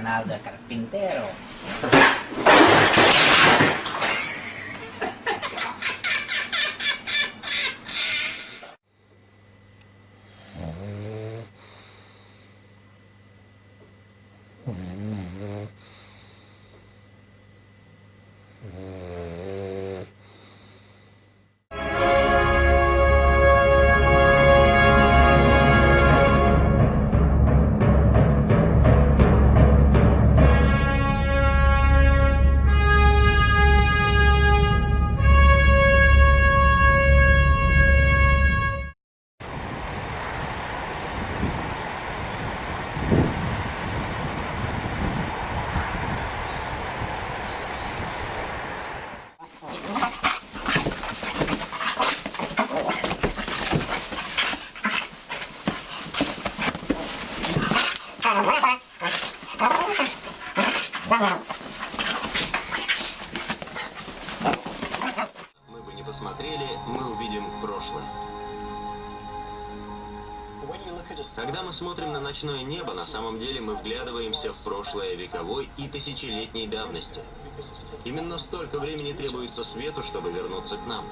canal de carpintero. Мы бы не посмотрели, мы увидим прошлое. Когда мы смотрим на ночное небо, на самом деле мы вглядываемся в прошлое вековой и тысячелетней давности. Именно столько времени требуется свету, чтобы вернуться к нам.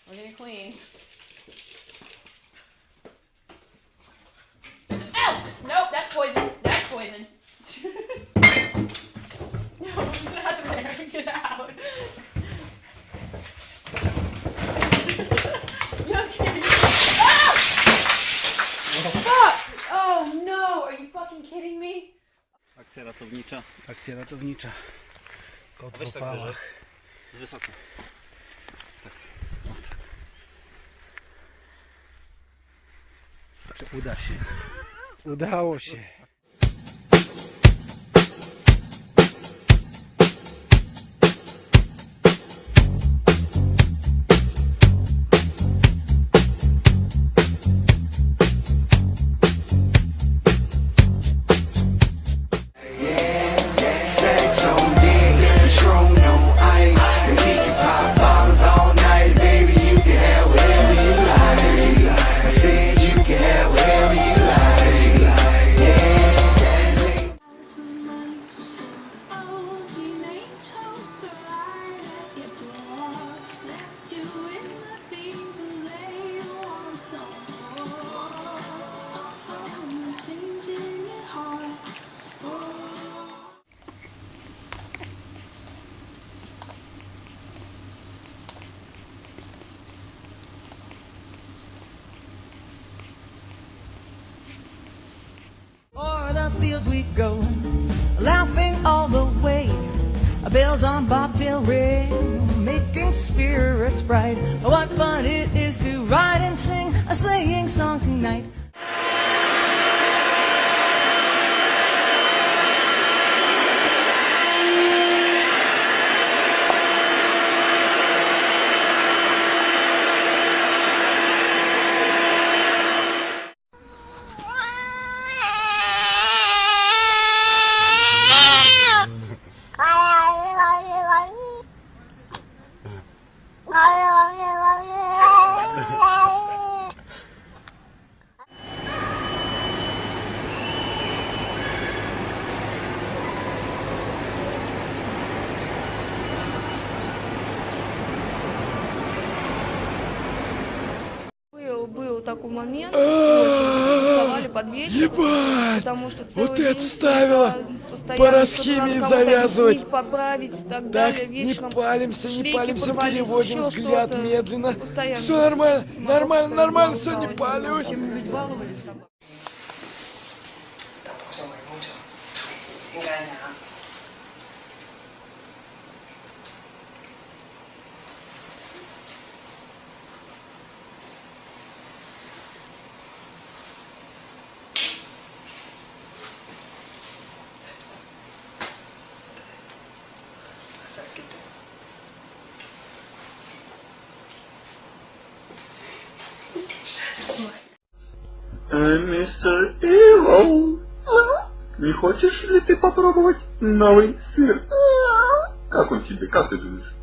We're getting clean. Ow! Nope, that's poison. That's poison. No, get out of there. Get out. You okay? Ah! Fuck! Oh no! Are you fucking kidding me? Akcja ratownicza. Akcja ratownicza. Kot w opałach. Z wysoka. Tak. O, tak. Czy uda się? Udało się. Fields we go, laughing all the way. Bells on bobtail ring, making spirits bright. What fun it is to ride and sing a sleighing song tonight. такой момент, очень вставали под вечер, потому что целый Вот день это ставила! постоянно По расхимии что-то надо кому-то завязывать. объяснить, поправить и так Так, далее. не Вечером палимся, шлейки порвались, переводим еще взгляд что-то. медленно. Постоянно. Все нормально, Самого нормально, постоянно нормально, все, не баловалась. палилось. Чем-нибудь баловались там. 不作为工者，应该拿。Мистер Ивол, не хочешь ли ты попробовать новый сыр? Как он тебе, как ты думаешь?